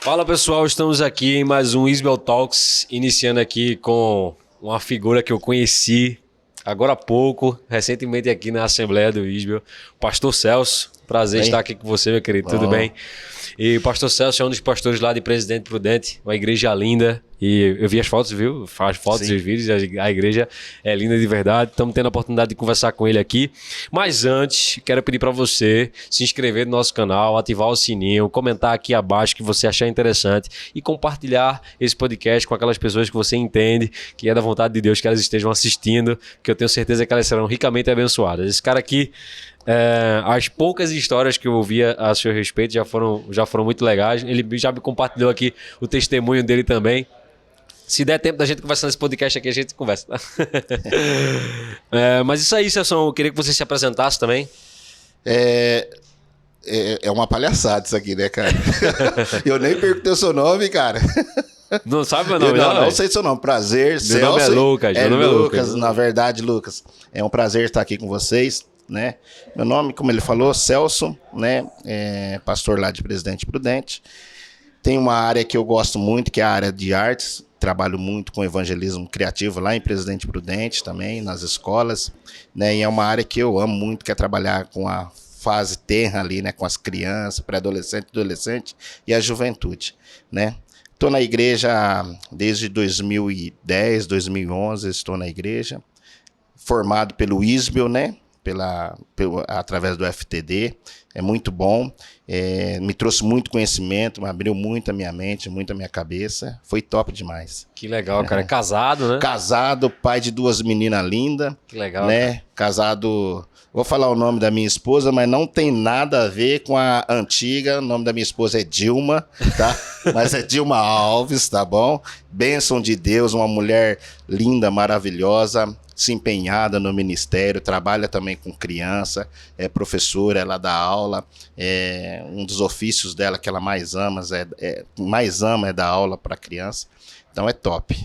Fala pessoal, estamos aqui em mais um Isbel Talks, iniciando aqui com uma figura que eu conheci agora há pouco, recentemente aqui na Assembleia do Isbel, o Pastor Celso. Prazer estar aqui com você, meu querido, tudo bem? E o Pastor Celso é um dos pastores lá de Presidente Prudente, uma igreja linda. E eu vi as fotos, viu? Faz fotos e os vídeos, a igreja é linda de verdade. Estamos tendo a oportunidade de conversar com ele aqui. Mas antes, quero pedir para você se inscrever no nosso canal, ativar o sininho, comentar aqui abaixo o que você achar interessante e compartilhar esse podcast com aquelas pessoas que você entende que é da vontade de Deus que elas estejam assistindo, que eu tenho certeza que elas serão ricamente abençoadas. Esse cara aqui, as poucas histórias que eu ouvia a seu respeito já foram muito legais. Ele já me compartilhou aqui o testemunho dele também. Se der tempo da gente conversar nesse podcast aqui, a gente conversa. Mas isso aí, Celso, eu queria que você se apresentasse também. É uma palhaçada isso aqui, né, cara? Eu nem perguntei o seu nome, cara. Não sabe meu nome? Não sei seu nome. Prazer, Celso. Meu nome é Lucas. Meu nome é Lucas. Na verdade, Lucas, é um prazer estar aqui com vocês, né? Meu nome, como ele falou, Celso, né? Pastor lá de Presidente Prudente. Tem uma área que eu gosto muito, que é a área de artes. Trabalho muito com evangelismo criativo lá em Presidente Prudente também, nas escolas, né? E é uma área que eu amo muito, que é trabalhar com a fase tenra ali, né? Com as crianças, pré-adolescente, adolescente e a juventude, né? Estou na igreja desde 2010, 2011, estou na igreja, formado pelo Isbel, né? Através do FTD, é muito bom, me trouxe muito conhecimento, me abriu muito a minha mente, muito a minha cabeça, foi top demais. Que legal, cara, é casado, né? Casado, pai de 2 meninas lindas. Que legal, né? Cara. Casado, vou falar o nome da minha esposa, mas não tem nada a ver com a antiga, o nome da minha esposa é Dilma, tá? Mas é Dilma Alves, tá bom? Bênção de Deus, uma mulher linda, maravilhosa, se empenhada no ministério, trabalha também com criança, é professora, ela dá aula, um dos ofícios dela que ela mais ama é dar aula para criança, então é top.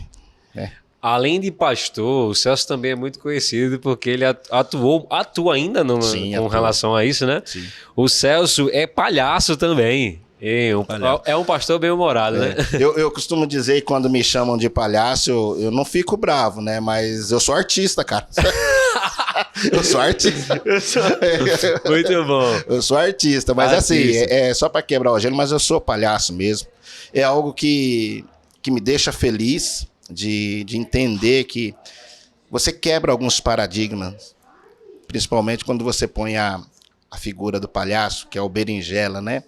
Além de pastor, o Celso também é muito conhecido porque ele atua ainda com relação a isso, né? Sim. O Celso é palhaço também. É um pastor bem-humorado, né? Eu costumo dizer que quando me chamam de palhaço, eu não fico bravo, né? Mas eu sou artista, cara. Eu sou artista. Muito bom. Eu sou artista, mas assim, só para quebrar o gelo, mas eu sou palhaço mesmo. É algo que me deixa feliz de entender que você quebra alguns paradigmas, principalmente quando você põe a figura do palhaço, que é o berinjela, né?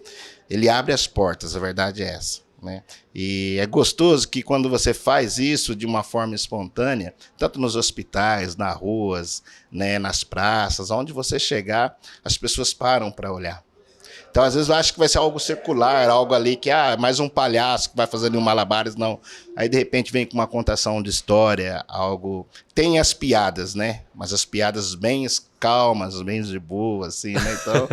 Ele abre as portas, a verdade é essa, né? E é gostoso que quando você faz isso de uma forma espontânea, tanto nos hospitais, nas ruas, né, nas praças, onde você chegar, as pessoas param para olhar. Então, às vezes, eu acho que vai ser algo circular, algo ali que, mais um palhaço que vai fazendo um malabares, não. Aí, de repente, vem com uma contação de história, algo... Tem as piadas, né? Mas as piadas bem calmas, bem de boa, assim, né? Então,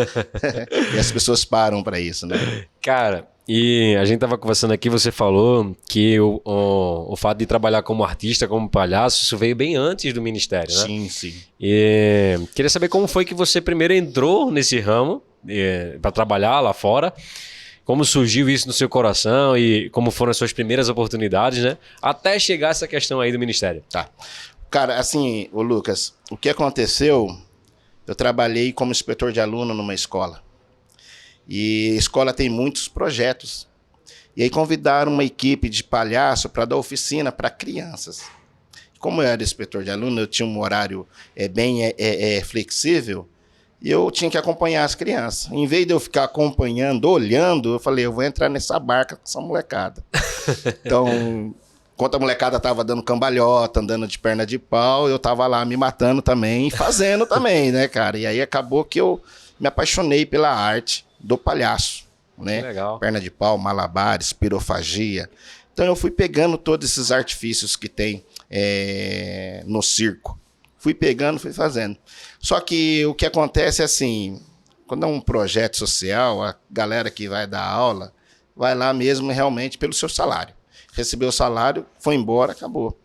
e as pessoas param para isso, né? Cara, e a gente tava conversando aqui, você falou que o fato de trabalhar como artista, como palhaço, isso veio bem antes do ministério, né? Sim, sim. E queria saber como foi que você primeiro entrou nesse ramo para trabalhar lá fora, como surgiu isso no seu coração e como foram as suas primeiras oportunidades, né? Até chegar essa questão aí do ministério. Tá. Cara, assim, ô Lucas, o que aconteceu, eu trabalhei como inspetor de aluno numa escola. E a escola tem muitos projetos. E aí convidaram uma equipe de palhaço para dar oficina para crianças. Como eu era inspetor de aluno, eu tinha um horário bem flexível, e eu tinha que acompanhar as crianças. Em vez de eu ficar acompanhando, olhando, eu falei, eu vou entrar nessa barca com essa molecada. Então, enquanto a molecada estava dando cambalhota, andando de perna de pau, eu estava lá me matando também e fazendo também, né, cara? E aí acabou que eu me apaixonei pela arte do palhaço, né? Legal. Perna de pau, malabares, pirofagia. Então eu fui pegando todos esses artifícios que tem no circo. Fui pegando, fui fazendo. Só que o que acontece é assim, quando é um projeto social, a galera que vai dar aula vai lá mesmo realmente pelo seu salário. Recebeu o salário, foi embora, acabou.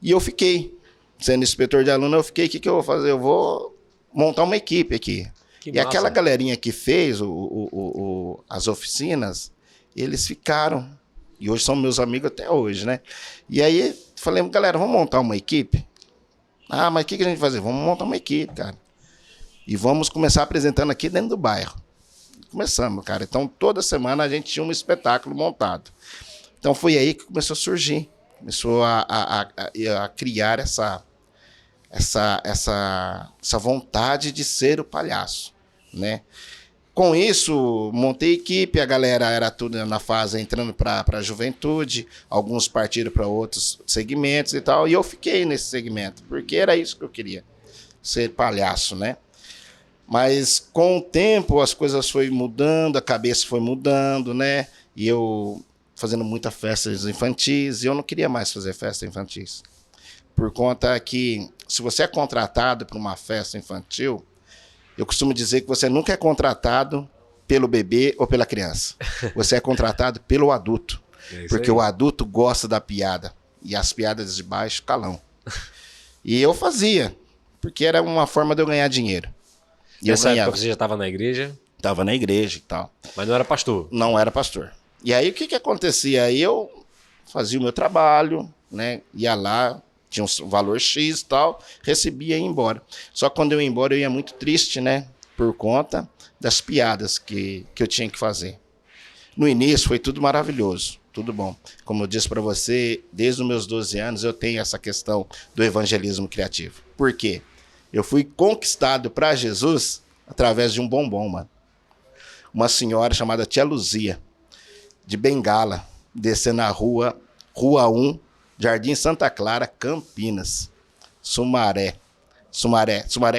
E eu fiquei, sendo inspetor de aluno, eu fiquei, o que eu vou fazer? Eu vou montar uma equipe aqui. Que e massa. Aquela galerinha que fez as oficinas, Eles ficaram. E hoje são meus amigos até hoje, né? E aí, falei, galera, vamos montar uma equipe? Ah, mas o que a gente vai fazer? Vamos montar uma equipe, cara. E vamos começar apresentando aqui dentro do bairro. Começamos, cara. Então, toda semana a gente tinha um espetáculo montado. Então, foi aí que começou a surgir. Começou a criar essa vontade de ser o palhaço, né? Com isso, montei equipe, a galera era tudo na fase entrando para a juventude, alguns partiram para outros segmentos e tal, e eu fiquei nesse segmento, porque era isso que eu queria, ser palhaço, né? Mas com o tempo as coisas foram mudando, a cabeça foi mudando, né? E eu fazendo muitas festas infantis, e eu não queria mais fazer festas infantis. Por conta que, se você é contratado para uma festa infantil, eu costumo dizer que você nunca é contratado pelo bebê ou pela criança. Você é contratado pelo adulto. Porque o adulto gosta da piada. E as piadas de baixo calão. E eu fazia, porque era uma forma de eu ganhar dinheiro. E nessa época você já estava na igreja? Estava na igreja e tal. Mas não era pastor? Não era pastor. E aí o que acontecia? Aí eu fazia o meu trabalho, né? Ia lá, tinha um valor X e tal, recebia e ia embora. Só que quando eu ia embora, eu ia muito triste, né? Por conta das piadas que eu tinha que fazer. No início foi tudo maravilhoso, tudo bom. Como eu disse para você, desde os meus 12 anos eu tenho essa questão do evangelismo criativo. Por quê? Eu fui conquistado para Jesus através de um bombom, mano. Uma senhora chamada Tia Luzia, de Bengala, descendo na rua 1, Jardim Santa Clara, Campinas. Sumaré,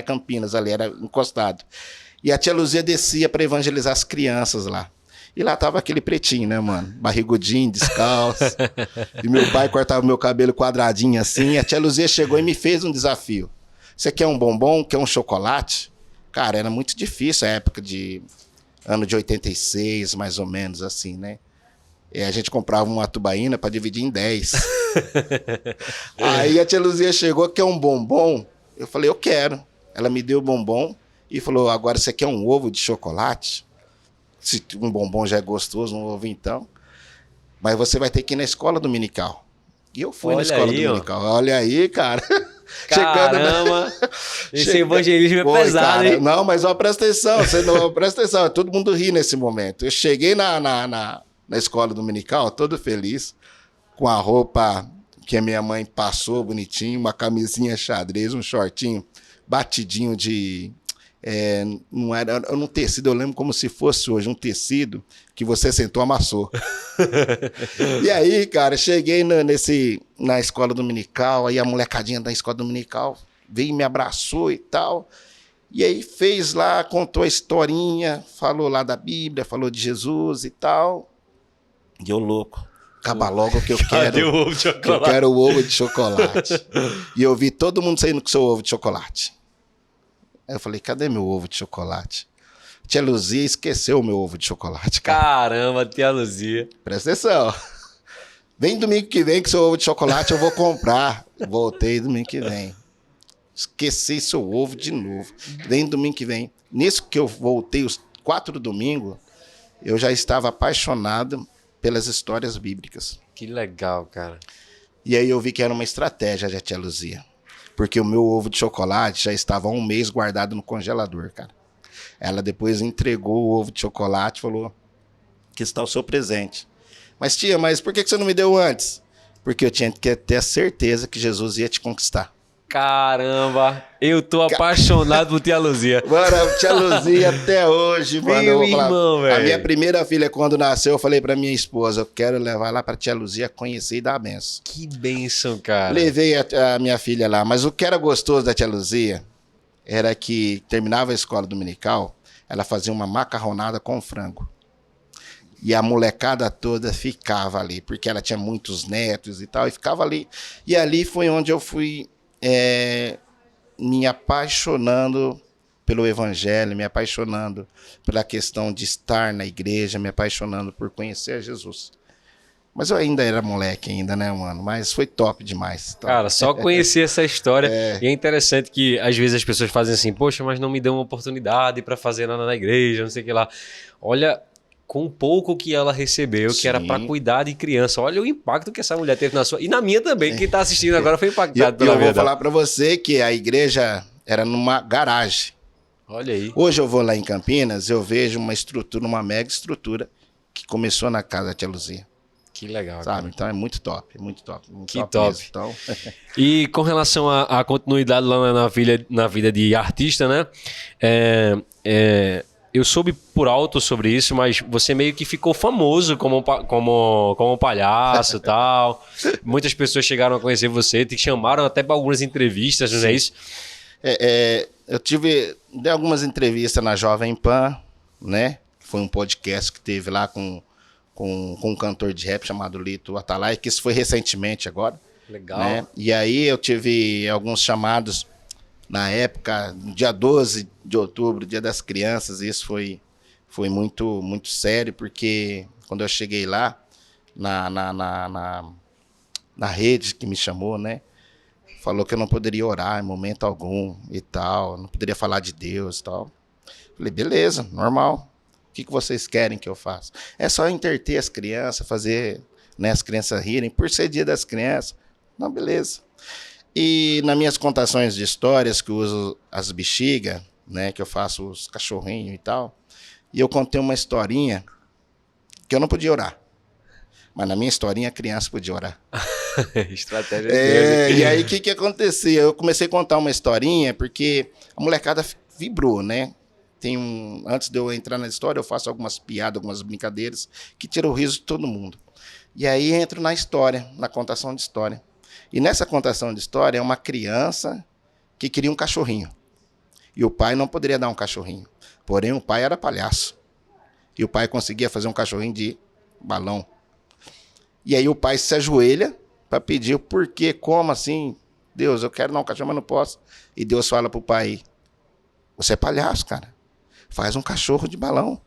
Campinas, ali era encostado. E a Tia Luzia descia para evangelizar as crianças lá. E lá tava aquele pretinho, né, mano? Barrigudinho, descalço. E meu pai cortava meu cabelo quadradinho assim. E a Tia Luzia chegou e me fez um desafio. Você quer um bombom? Quer um chocolate? Cara, era muito difícil a época de ano de 86, mais ou menos assim, né? E a gente comprava uma tubaína para dividir em 10. Aí a Tia Luzia chegou, quer um bombom? Eu falei, eu quero. Ela me deu o bombom e falou, agora você quer um ovo de chocolate? Se um bombom já é gostoso, um ovo então. Mas você vai ter que ir na escola dominical. E eu fui na escola dominical. Olha aí, cara. Caramba, esse evangelismo é pesado, cara, hein? Não, mas ó, presta atenção, presta atenção, todo mundo ri nesse momento. Eu cheguei na escola dominical, todo feliz, com a roupa que a minha mãe passou bonitinho, uma camisinha xadrez, um shortinho batidinho de... não era um tecido, eu lembro como se fosse hoje, um tecido que você sentou, amassou. E aí, cara, cheguei na escola dominical, aí a molecadinha da escola dominical veio e me abraçou e tal. E aí fez lá, contou a historinha, falou lá da Bíblia, falou de Jesus e tal. E eu louco. Acaba logo que eu quero. Eu quero o ovo de chocolate. E eu vi todo mundo saindo com seu ovo de chocolate. Aí eu falei, cadê meu ovo de chocolate? Tia Luzia esqueceu o meu ovo de chocolate, cara. Caramba, Tia Luzia. Presta atenção. Vem domingo que vem que seu ovo de chocolate eu vou comprar. Voltei domingo que vem. Esqueci seu ovo de novo. Vem domingo que vem. Nisso que eu voltei os 4 domingos, eu já estava apaixonado pelas histórias bíblicas. Que legal, cara. E aí eu vi que era uma estratégia da Tia Luzia. Porque o meu ovo de chocolate já estava há 1 mês guardado no congelador, cara. Ela depois entregou o ovo de chocolate e falou que está o seu presente. Mas tia, mas por que você não me deu antes? Porque eu tinha que ter a certeza que Jesus ia te conquistar. Caramba, eu tô apaixonado por Tia Luzia. Mano, Tia Luzia até hoje, mano. Meu irmão, velho. A minha primeira filha, quando nasceu, eu falei pra minha esposa, eu quero levar lá pra Tia Luzia conhecer e dar a benção. Que bênção, cara. Levei a minha filha lá, mas o que era gostoso da Tia Luzia era que terminava a escola dominical, ela fazia uma macarronada com frango. E a molecada toda ficava ali, porque ela tinha muitos netos e tal, e ficava ali. E ali foi onde eu fui me apaixonando pelo evangelho, me apaixonando pela questão de estar na igreja, me apaixonando por conhecer Jesus. Mas eu ainda era moleque ainda, né, mano? Mas foi top demais. Top. Cara, só conhecer essa história. E é interessante que às vezes as pessoas fazem assim, poxa, mas não me dão uma oportunidade para fazer nada na igreja, não sei o que lá. Olha, com o pouco que ela recebeu, que era para cuidar de criança. Olha o impacto que essa mulher teve na sua... E na minha também, quem tá assistindo agora foi impactado pela vida. Eu vou dela. falar para você que a igreja era numa garagem. Olha aí. Hoje eu vou lá em Campinas, eu vejo uma estrutura, uma mega estrutura que começou na casa da tia Luzia. Que legal, sabe? Cara. Então é muito top, muito top. Muito que top. Mesmo, então... E com relação à continuidade lá na vida de artista, né? Eu soube por alto sobre isso, mas você meio que ficou famoso como palhaço e tal. Muitas pessoas chegaram a conhecer você, te chamaram até para algumas entrevistas, não é isso? Eu dei algumas entrevistas na Jovem Pan, né? Foi um podcast que teve lá com um cantor de rap chamado Lito Atalay, que isso foi recentemente agora. Legal. Né? E aí eu tive alguns chamados na época, no dia 12 de outubro, Dia das Crianças, e isso foi muito, muito sério, porque quando eu cheguei lá, na rede que me chamou, né? Falou que eu não poderia orar em momento algum e tal, não poderia falar de Deus e tal. Falei, beleza, normal. O que vocês querem que eu faça? É só entreter as crianças, fazer, né, as crianças rirem, por ser Dia das Crianças. Não, beleza. E nas minhas contações de histórias, que eu uso as bexigas, né, que eu faço os cachorrinhos e tal, e eu contei uma historinha que eu não podia orar. Mas na minha historinha a criança podia orar. Estratégia. E aí o que acontecia? Eu comecei a contar uma historinha porque a molecada vibrou, né? Antes de eu entrar na história, eu faço algumas piadas, algumas brincadeiras que tiram o riso de todo mundo. E aí entro na história, na contação de história. E nessa contação de história é uma criança que queria um cachorrinho. E o pai não poderia dar um cachorrinho. Porém, o pai era palhaço. E o pai conseguia fazer um cachorrinho de balão. E aí o pai se ajoelha para pedir o porquê, como assim? Deus, eu quero dar um cachorro, mas não posso. E Deus fala para o pai, você é palhaço, cara. Faz um cachorro de balão.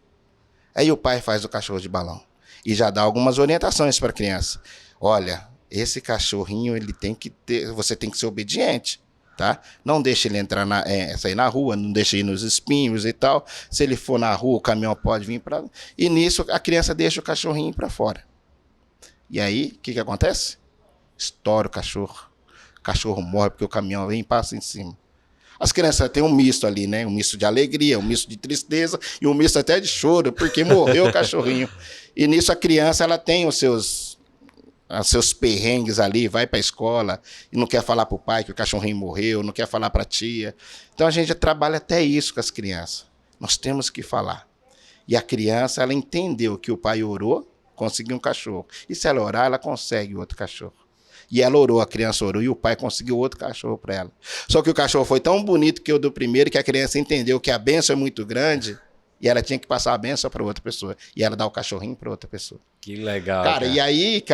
Aí o pai faz o cachorro de balão. E já dá algumas orientações para a criança. Olha, esse cachorrinho, você tem que ser obediente, tá? Não deixe ele sair na rua, não deixe ir nos espinhos e tal. Se ele for na rua, o caminhão pode vir para... E nisso, a criança deixa o cachorrinho para fora. E aí, o que acontece? Estoura o cachorro. O cachorro morre porque o caminhão vem e passa em cima. As crianças têm um misto ali, né? Um misto de alegria, um misto de tristeza e um misto até de choro, porque morreu o cachorrinho. E nisso a criança, ela tem os seus perrengues ali, vai para a escola e não quer falar para o pai que o cachorrinho morreu, não quer falar para a tia. Então a gente trabalha até isso com as crianças. Nós temos que falar. E a criança, ela entendeu que o pai orou, conseguiu um cachorro. E se ela orar, ela consegue outro cachorro. E ela orou, a criança orou, e o pai conseguiu outro cachorro para ela. Só que o cachorro foi tão bonito que o do primeiro, que a criança entendeu que a bênção é muito grande, e ela tinha que passar a bênção para outra pessoa. E ela dá o cachorrinho para outra pessoa. Que legal, cara. E aí,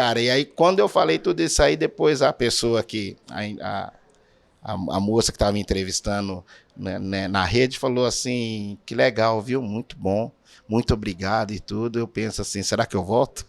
quando eu falei tudo isso aí, depois a pessoa que... A moça que estava me entrevistando, né, na rede falou assim, que legal, viu? Muito bom, muito obrigado e tudo. Eu penso assim, será que eu volto?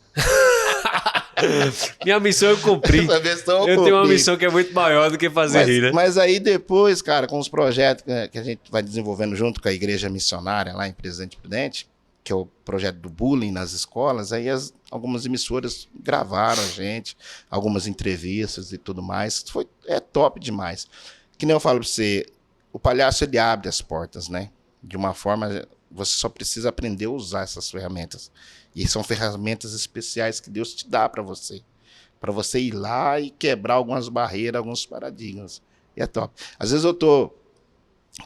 Minha missão eu cumpri. Eu tenho uma missão que é muito maior do que fazer rir, né? Mas aí depois, cara, com os projetos que a gente vai desenvolvendo junto com a Igreja Missionária lá em Presidente Prudente, que é o projeto do bullying nas escolas, aí algumas emissoras gravaram a gente, algumas entrevistas e tudo mais. É top demais. Que nem eu falo pra você, o palhaço ele abre as portas, né? De uma forma, você só precisa aprender a usar essas ferramentas. E são ferramentas especiais que Deus te dá para você ir lá e quebrar algumas barreiras, alguns paradigmas. E é top. Às vezes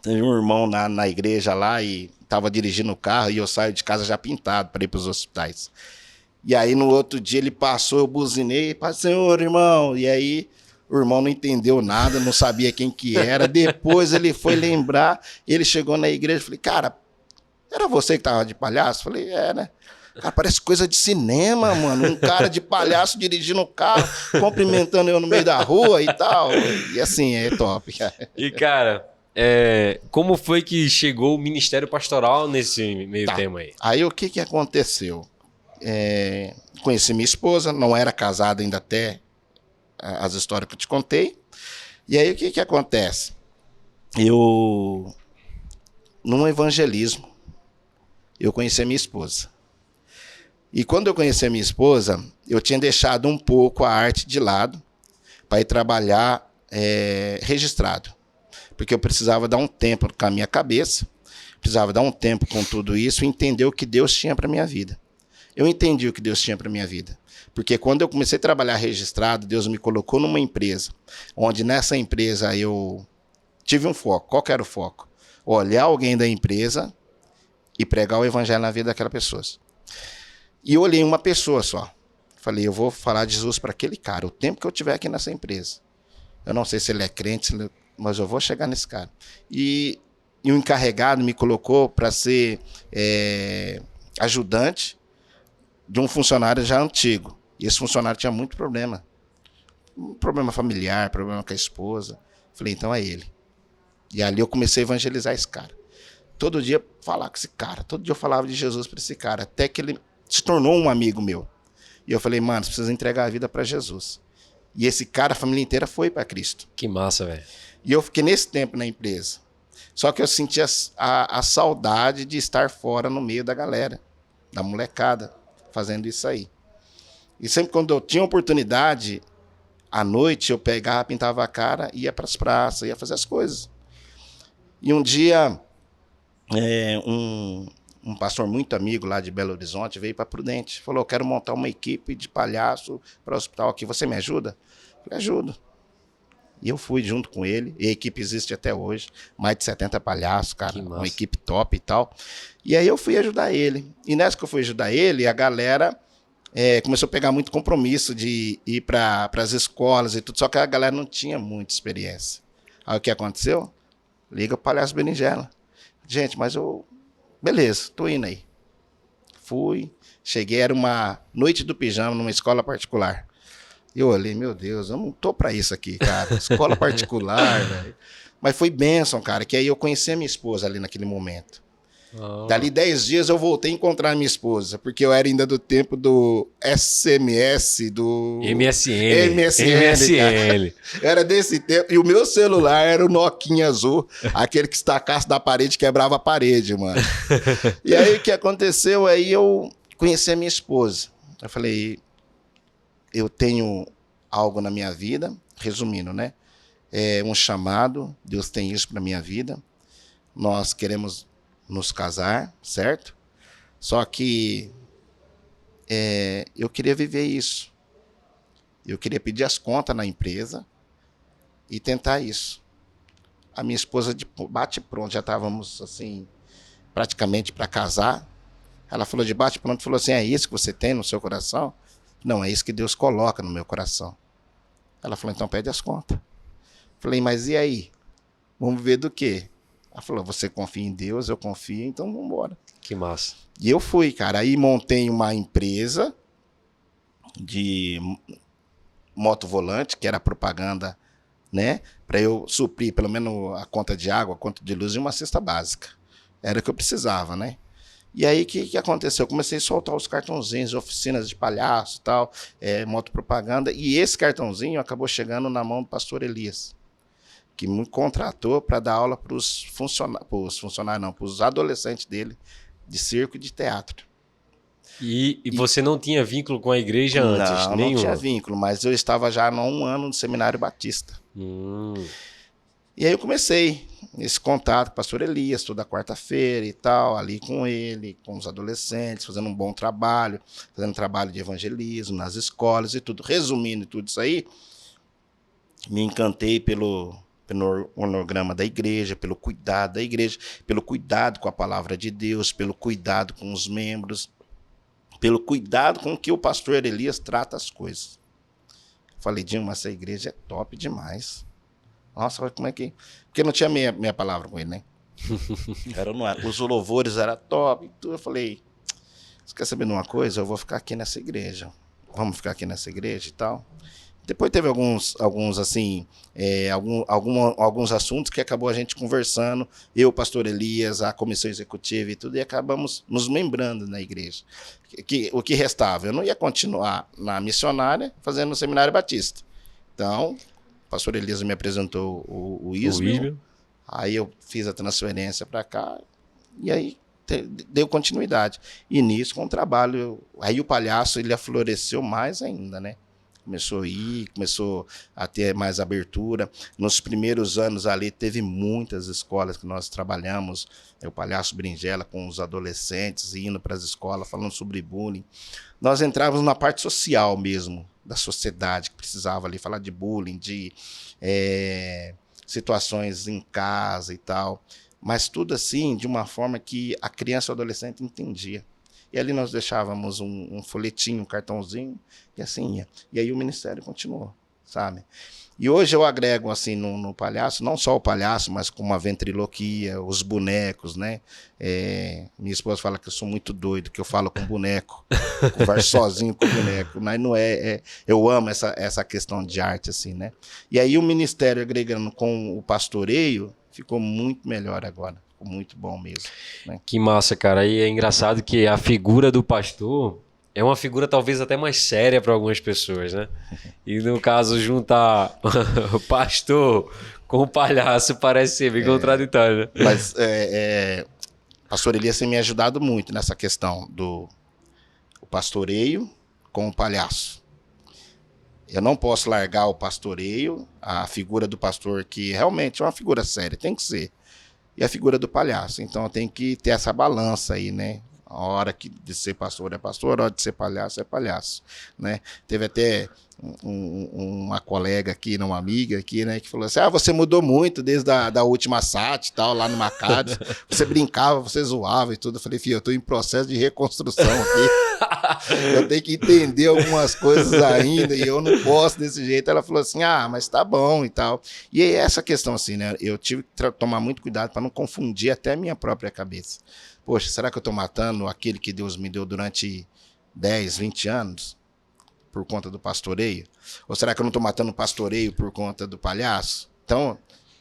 tem um irmão na igreja lá e estava dirigindo o carro e eu saio de casa já pintado para ir para os hospitais. E aí no outro dia ele passou, eu buzinei, Pai Senhor, irmão. E aí o irmão não entendeu nada, não sabia quem que era. Depois ele foi lembrar, ele chegou na igreja e falei, cara, era você que estava de palhaço? Falei, né? Cara, parece coisa de cinema, mano. Um cara de palhaço dirigindo o carro, cumprimentando eu no meio da rua e tal. E assim, é top. E, cara, como foi que chegou o Ministério Pastoral nesse meio tema aí? Aí o que aconteceu? Conheci minha esposa, não era casado ainda até as histórias que eu te contei. E aí o que acontece? Num evangelismo, eu conheci a minha esposa. E quando eu conheci a minha esposa, eu tinha deixado um pouco a arte de lado para ir trabalhar registrado. Porque eu precisava dar um tempo com a minha cabeça, precisava dar um tempo com tudo isso e entender o que Deus tinha para minha vida. Eu entendi o que Deus tinha para minha vida. Porque quando eu comecei a trabalhar registrado, Deus me colocou numa empresa, onde nessa empresa eu tive um foco. Qual que era o foco? Olhar alguém da empresa e pregar o evangelho na vida daquela pessoa. E eu olhei uma pessoa só. Falei, eu vou falar de Jesus para aquele cara, o tempo que eu tiver aqui nessa empresa. Eu não sei se ele é crente, mas eu vou chegar nesse cara. E o encarregado me colocou para ser ajudante de um funcionário já antigo. E esse funcionário tinha muito problema. Um problema familiar, problema com a esposa. Falei, então é ele. E ali eu comecei a evangelizar esse cara. Todo dia falar com esse cara. Todo dia eu falava de Jesus para esse cara. Até que ele se tornou um amigo meu. E eu falei, mano, você precisa entregar a vida para Jesus. E esse cara, a família inteira foi para Cristo. Que massa, velho. E eu fiquei nesse tempo na empresa. Só que eu senti a saudade de estar fora no meio da galera, da molecada, fazendo isso aí. E sempre quando eu tinha oportunidade, à noite eu pegava, pintava a cara, ia para as praças, ia fazer as coisas. E um dia, um pastor muito amigo lá de Belo Horizonte veio para Prudente. Falou, eu quero montar uma equipe de palhaço para o hospital aqui. Você me ajuda? Eu falei, ajudo. E eu fui junto com ele. E a equipe existe até hoje. Mais de 70 palhaços, cara. Uma equipe top e tal. E aí eu fui ajudar ele. E nessa que eu fui ajudar ele, a galera começou a pegar muito compromisso de ir para as escolas e tudo. Só que a galera não tinha muita experiência. Aí o que aconteceu? Liga o palhaço Berinjela. Gente, mas eu... Beleza, tô indo aí. Fui, cheguei, era uma noite do pijama numa escola particular. Eu olhei, meu Deus, eu não tô pra isso aqui, cara. Escola particular, velho. Mas foi bênção, cara, que aí eu conheci a minha esposa ali naquele momento. Oh. Dali 10 dias eu voltei a encontrar a minha esposa, porque eu era ainda do tempo do SMS, do... MSN. Era desse tempo. E o meu celular era o Nokia azul, aquele que estacasse da parede, quebrava a parede, mano. E aí o que aconteceu? Aí eu conheci a minha esposa. Eu falei, eu tenho algo na minha vida, resumindo, né? Um chamado, Deus tem isso pra minha vida. Nós queremos nos casar, certo? Só que eu queria viver isso. Eu queria pedir as contas na empresa e tentar isso. A minha esposa de bate pronto, já estávamos assim, praticamente para casar. Ela falou de bate pronto, falou assim, é isso que você tem no seu coração? Não, é isso que Deus coloca no meu coração. Ela falou, então pede as contas. Falei, mas e aí? Vamos ver do quê? Ela falou, você confia em Deus, eu confio, então vamos embora. Que massa. E eu fui, cara. Aí montei uma empresa de motovolante, que era propaganda, né? Para eu suprir pelo menos a conta de água, a conta de luz e uma cesta básica. Era o que eu precisava, né? E aí o que aconteceu? Eu comecei a soltar os cartãozinhos, oficinas de palhaço e tal, motopropaganda. E esse cartãozinho acabou chegando na mão do pastor Elias, que me contratou para dar aula para os funcionários, não, para os adolescentes dele, de circo e de teatro. E você não tinha vínculo com a igreja antes? Não tinha vínculo, mas eu estava já há 1 ano no Seminário Batista. E aí eu comecei esse contato com o pastor Elias, toda quarta-feira e tal, ali com ele, com os adolescentes, fazendo um bom trabalho, fazendo trabalho de evangelismo nas escolas e tudo. Resumindo tudo isso aí, me encantei pelo organograma da igreja, pelo cuidado da igreja, pelo cuidado com a palavra de Deus, pelo cuidado com os membros, pelo cuidado com que o pastor Elias trata as coisas. Falei, Dilma, essa igreja é top demais. Nossa, como é que... Porque não tinha minha palavra com ele, né? Os louvores eram top e tudo. Eu falei, você quer saber de uma coisa? Eu vou ficar aqui nessa igreja. Vamos ficar aqui nessa igreja e tal. Depois teve alguns assim, alguns assuntos que acabou a gente conversando, eu, o pastor Elias, a comissão executiva e tudo, e acabamos nos membrando na igreja. O que restava? Eu não ia continuar na missionária fazendo no Seminário Batista. Então, o pastor Elias me apresentou o Ismael, aí eu fiz a transferência para cá, e aí deu continuidade. E nisso, com o trabalho, aí o palhaço ele floresceu mais ainda, né? Começou a ter mais abertura. Nos primeiros anos ali, teve muitas escolas que nós trabalhamos, o Palhaço Berinjela com os adolescentes, indo para as escolas, falando sobre bullying. Nós entrávamos na parte social mesmo, da sociedade, que precisava ali falar de bullying, de situações em casa e tal. Mas tudo assim, de uma forma que a criança ou adolescente entendia. E ali nós deixávamos um folhetinho, um cartãozinho, e assim ia. E aí o Ministério continuou, sabe? E hoje eu agrego assim no palhaço, não só o palhaço, mas como a ventriloquia, os bonecos, né? Minha esposa fala que eu sou muito doido, que eu falo com boneco, converso sozinho com boneco, mas não eu amo essa questão de arte, assim, né? E aí o Ministério agregando com o pastoreio, ficou muito melhor agora. Muito bom mesmo, né? Que massa, cara. E é engraçado que a figura do pastor é uma figura talvez até mais séria para algumas pessoas, né? E no caso, juntar o pastor com o palhaço parece ser bem contraditório, né? Mas pastor Elias tem me ajudado muito nessa questão do pastoreio com o palhaço. Eu não posso largar o pastoreio, a figura do pastor, que realmente é uma figura séria, tem que ser. E a figura do palhaço. Então tem que ter essa balança aí, né? A hora de ser pastor é pastor, a hora de ser palhaço é palhaço, né? Teve até uma colega aqui, uma amiga aqui, né, que falou assim, você mudou muito desde a última SAT e tal, lá no Macades, você brincava, você zoava e tudo. Eu falei, filho, eu tô em processo de reconstrução aqui, eu tenho que entender algumas coisas ainda e eu não posso desse jeito. Ela falou assim, mas tá bom e tal. E aí essa questão assim, né, eu tive que tomar muito cuidado para não confundir até a minha própria cabeça. Poxa, será que eu tô matando aquele que Deus me deu durante 10, 20 anos? Por conta do pastoreio? Ou será que eu não estou matando o pastoreio por conta do palhaço? Então,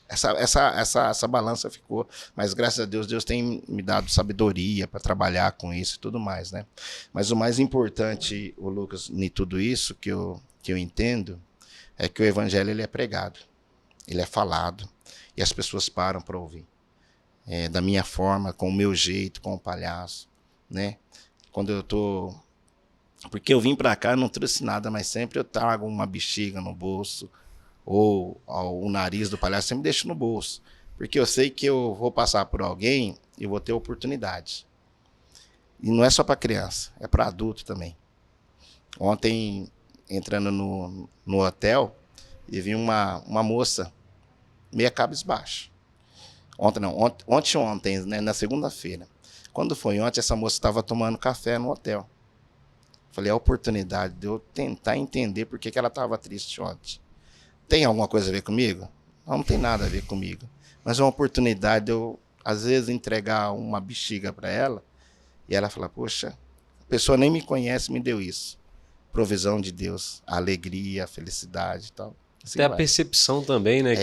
essa balança ficou. Mas graças a Deus, Deus tem me dado sabedoria para trabalhar com isso e tudo mais, né? Mas o mais importante, o Lucas, em tudo isso que eu entendo, é que o evangelho ele é pregado, ele é falado, e as pessoas param para ouvir. Da minha forma, com o meu jeito, com o palhaço, né? Quando eu estou... Porque eu vim para cá, não trouxe nada, mas sempre eu trago uma bexiga no bolso, ou o nariz do palhaço sempre deixo no bolso. Porque eu sei que eu vou passar por alguém e vou ter oportunidade. E não é só para criança, é para adulto também. Ontem, entrando no hotel, eu vi uma moça meia cabisbaixa. Ontem, né, na segunda-feira. Quando foi ontem, essa moça estava tomando café no hotel. Falei, a oportunidade de eu tentar entender por que ela estava triste ontem. Tem alguma coisa a ver comigo? Não tem nada a ver comigo. Mas é uma oportunidade de eu, às vezes, entregar uma bexiga para ela e ela fala, poxa, a pessoa nem me conhece, me deu isso. Provisão de Deus, a alegria, a felicidade e tal. Assim Tem a percepção também, né?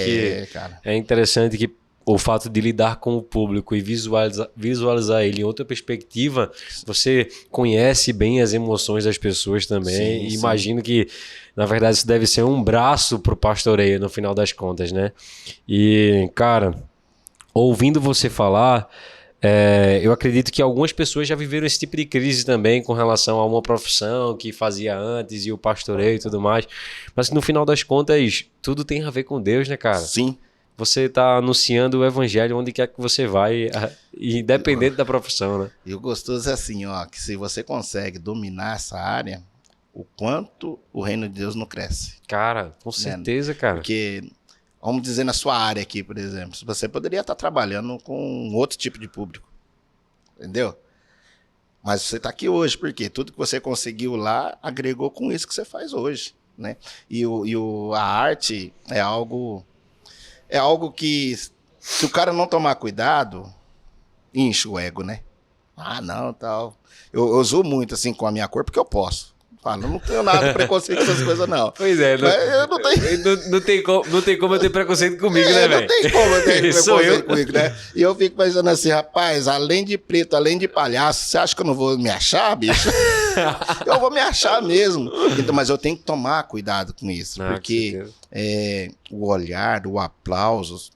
Cara. É interessante que o fato de lidar com o público e visualizar ele em outra perspectiva, você conhece bem as emoções das pessoas também. Sim, e imagino que, na verdade, isso deve ser um braço para o pastoreio, no final das contas, né? E, cara, ouvindo você falar, eu acredito que algumas pessoas já viveram esse tipo de crise também com relação a uma profissão que fazia antes e o pastoreio e tudo mais. Mas, no final das contas, tudo tem a ver com Deus, né, cara? Sim. Você está anunciando o evangelho onde quer que você vai, independente da profissão, né? E o gostoso é assim, que se você consegue dominar essa área, o quanto o reino de Deus não cresce. Cara, com certeza, cara. Porque, vamos dizer, na sua área aqui, por exemplo, você poderia estar trabalhando com outro tipo de público, entendeu? Mas você está aqui hoje, porque tudo que você conseguiu lá agregou com isso que você faz hoje, né? E a arte é algo que, se o cara não tomar cuidado, enche o ego, né? Não, tal. Eu uso muito, assim, com a minha cor, porque eu posso. Falo, não tenho nada de preconceito com essas coisas, não. Pois é. Eu não tenho... não tem como eu ter preconceito comigo, né, velho? Não tem como eu ter preconceito comigo, né? E eu fico pensando assim, rapaz, além de preto, além de palhaço, você acha que eu não vou me achar, bicho? Eu vou me achar mesmo. Então, mas eu tenho que tomar cuidado com isso, porque o olhar, o aplauso,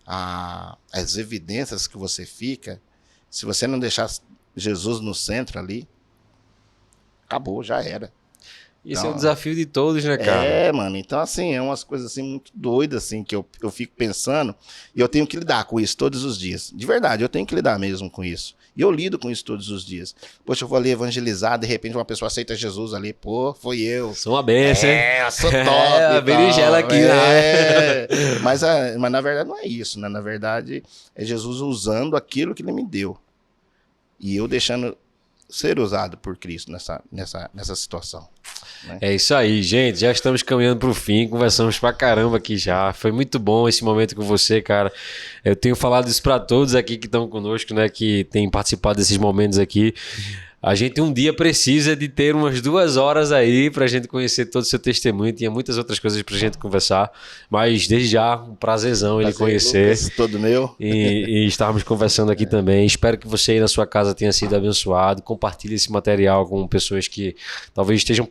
as evidências que você fica, Se você não deixar Jesus no centro ali, acabou, já era. Esse é o desafio de todos, né, cara? É, mano. Então, assim, é umas coisas assim muito doidas, assim, que eu fico pensando e eu tenho que lidar com isso todos os dias. De verdade, eu tenho que lidar mesmo com isso. E eu lido com isso todos os dias. Poxa, eu vou ali evangelizar, de repente uma pessoa aceita Jesus ali, pô, foi eu. Sou uma benção, hein? Eu sou top. A berinjela aqui, né? Mas na verdade não é isso, né? Na verdade, é Jesus usando aquilo que ele me deu. E eu deixando ser usado por Cristo nessa situação. Né? É isso aí, gente. Já estamos caminhando para o fim. Conversamos pra caramba aqui já. Foi muito bom esse momento com você, cara. Eu tenho falado isso para todos aqui que estão conosco, né? Que têm participado desses momentos aqui. A gente um dia precisa de ter umas 2 horas aí pra gente conhecer todo o seu testemunho. Tinha muitas outras coisas pra gente conversar. Mas desde já, um prazerzão ele conhecer. Lucas, todo meu. E estarmos conversando aqui também. Espero que você aí na sua casa tenha sido abençoado. Compartilhe esse material com pessoas que talvez estejam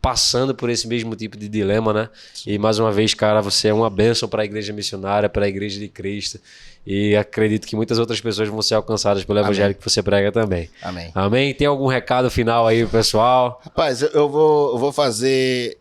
passando por esse mesmo tipo de dilema, né? E mais uma vez, cara, você é uma bênção para a igreja missionária, para a igreja de Cristo. E acredito que muitas outras pessoas vão ser alcançadas pelo evangelho que você prega também. Amém. Amém? Tem algum recado final aí, pessoal? Rapaz, eu vou fazer...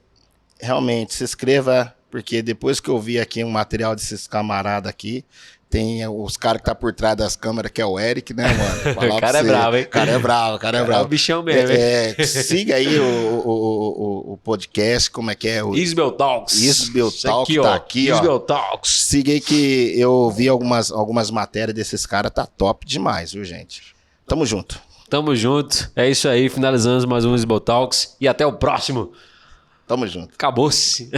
Realmente, se inscreva, porque depois que eu vi aqui um material desses camaradas aqui, tem os caras que tá por trás das câmeras, que é o Eric, né, mano? O cara é bravo, hein? O cara é bravo, o cara é bravo. É o bichão mesmo, hein? Siga aí o podcast, como é que é? Isbel Talks. Isbel Talks, aqui, tá aqui, ó. Isbel Talks. Siga aí que eu vi algumas matérias desses caras, tá top demais, viu, gente? Tamo junto. Tamo junto. É isso aí, finalizamos mais um Isbel Talks e até o próximo. Tamo junto. Acabou-se.